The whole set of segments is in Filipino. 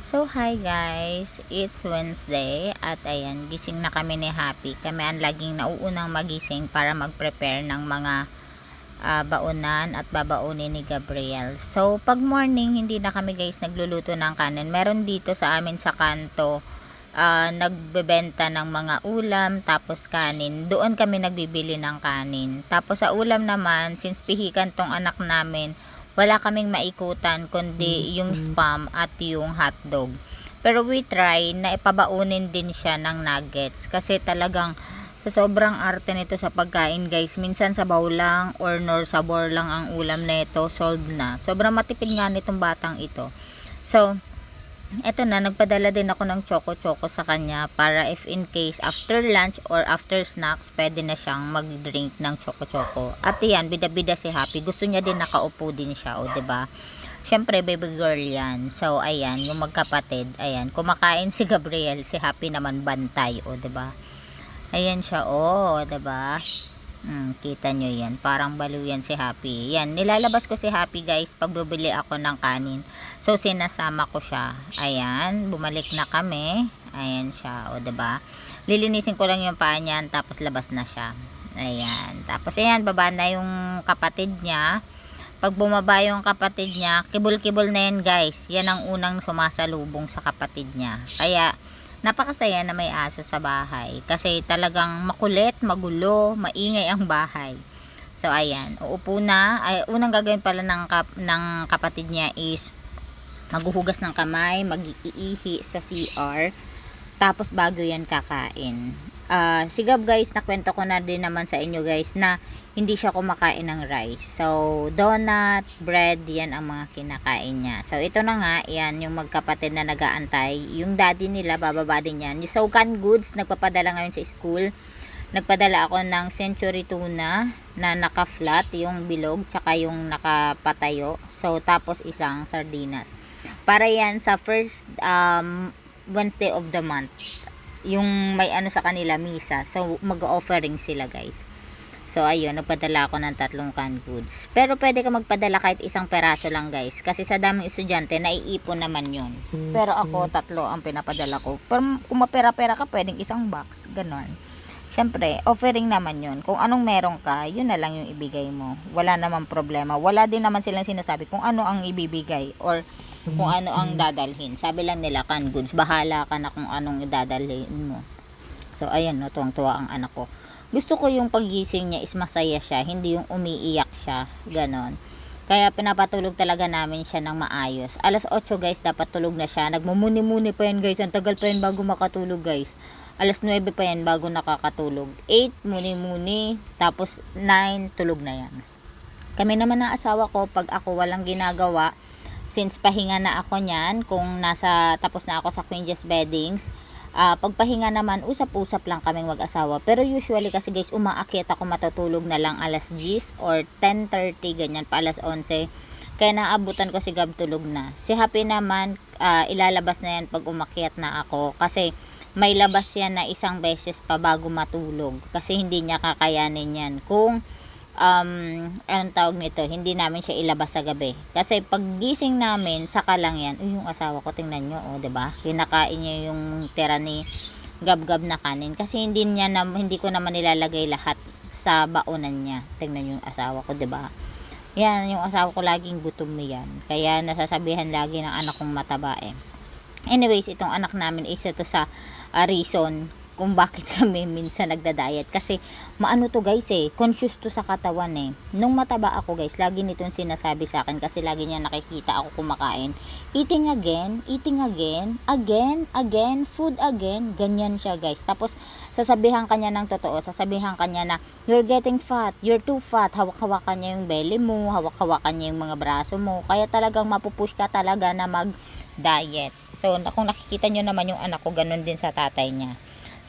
So, hi guys, it's Wednesday at ayan, gising na kami ni Happy. Kami ang laging nauunang magising para mag-prepare ng mga baonan at babaunin ni Gabriel. So, pag morning, hindi na kami guys nagluluto ng kanin. Meron dito sa amin sa kanto, nagbebenta ng mga ulam tapos kanin. Doon kami nagbibili ng kanin. Tapos sa ulam naman, since pihikan tong anak namin, wala kaming maikutan kundi yung spam at yung hotdog. Pero we try na ipabaunin din siya ng nuggets kasi talagang sa sobrang arte nito sa pagkain guys. Minsan sabaw lang or nor sabor lang ang ulam nito, solved na. Sobrang matipid nga nitong batang ito. So, eto na, nagpadala din ako ng choco-choco sa kanya para if in case after lunch or after snacks, pwede na siyang mag-drink ng choco-choco. At yan, bida-bida si Happy. Gusto niya din nakaupo din siya, o diba? Syempre, baby girl yan. So, ayan, yung magkapatid, ayan, kumakain si Gabriel, si Happy naman bantay, o diba? Ayan siya, o diba? Kita nyo yan, parang baliw yan si Happy. Yan, nilalabas ko si Happy guys pag bubili ako ng kanin. So sinasama ko siya. Ayan, bumalik na kami. Ayan siya, o diba? Lilinisin ko lang yung paa niyan tapos labas na siya. Ayan, tapos ayan, baba na yung kapatid niya. Pag bumaba yung kapatid niya, kibol-kibol na yan guys. Yan ang unang sumasalubong sa kapatid niya. Kaya napakasaya na may aso sa bahay kasi talagang makulit, magulo, maingay ang bahay. So ayan, uupo na. Ay, unang gagawin pala ng kapatid niya is maghuhugas ng kamay, mag-iihi sa CR, tapos bago yan kakain. Si Gab guys, nakwento ko na din naman sa inyo guys na hindi siya kumakain ng rice. So, donut, bread, yan ang mga kinakain niya. So, ito na nga, yan yung magkapatid na nag-aantay. Yung daddy nila, bababa din yan. So, canned goods, nagpapadala ngayon sa school. Nagpadala ako ng century tuna na naka-flat, yung bilog, tsaka yung nakapatayo. So, tapos isang sardinas. Para yan sa first Wednesday of the month. Yung may ano sa kanila, misa. So, mag-offering sila guys. So, ayun, nagpadala ako ng 3 canned goods. Pero pwede ka magpadala kahit isang peraso lang guys. Kasi sa daming estudyante, naiipon naman yun. Pero ako, 3 ang pinapadala ko. Pero kung mapera-pera ka, pwedeng isang box. Ganon. Siyempre, offering naman yun. Kung anong meron ka, yun na lang yung ibigay mo. Wala namang problema. Wala din naman silang sinasabi kung ano ang ibibigay or kung ano ang dadalhin. Sabi lang nila, canned goods, bahala ka na kung anong idadalhin mo. So, ayan, no, tuwang-tuwa ang anak ko. Gusto ko yung paggising niya is masaya siya, hindi yung umiiyak siya, ganon. Kaya pinapatulog talaga namin siya ng maayos. Alas 8 guys, dapat tulog na siya. Nagmumuni-muni pa yan guys, ang tagal pa yan bago makatulog guys. Alas 9 pa yan bago nakakatulog. 8, muni-muni, tapos 9, tulog na yan. Kami naman ng asawa ko, pag ako walang ginagawa, since pahinga na ako niyan, kung tapos na ako sa Queen Jess Beddings, pagpahinga naman, usap-usap lang kaming mag-asawa. Pero usually kasi guys, umaakyat ako matutulog na lang alas 10 or 10:30, ganyan pa alas 11. Kaya naabutan ko si Gab tulog na. Si Happy naman, ilalabas na yan pag umakyat na ako. Kasi may labas yan na isang beses pa bago matulog. Kasi hindi niya kakayanin yan. Kung anong tawag nito, hindi namin siya ilabas sa gabi. Kasi pag gising namin, saka lang yan. Yung asawa ko, tingnan nyo, diba? Kinakain niya yung tira ni Gab-Gab na kanin. Kasi hindi ko naman nilalagay lahat sa baonan niya. Tingnan nyo yung asawa ko, diba? Yan, yung asawa ko laging gutom yan. Kaya nasasabihan lagi ng anak kong mataba eh. Anyways, itong anak namin is ito sa reason kung bakit kami minsan nagda-diet. Kasi maano to guys eh, conscious to sa katawan eh. Nung mataba ako guys, lagi nitong sinasabi sa akin kasi lagi niya nakikita ako kumakain. Eating again, again, food again. Ganyan siya guys. Tapos sasabihan kanya ng totoo, sasabihan kanya na you're getting fat, you're too fat. Hawak-hawakan niya yung belly mo, hawak-hawakan niya yung mga braso mo. Kaya talagang mapupush ka talaga na mag-diet. So kung nakikita nyo naman yung anak ko, ganun din sa tatay niya.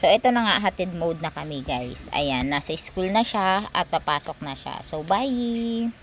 So, ito na nga, hatid mode na kami guys. Ayan, nasa school na siya at papasok na siya. So, bye!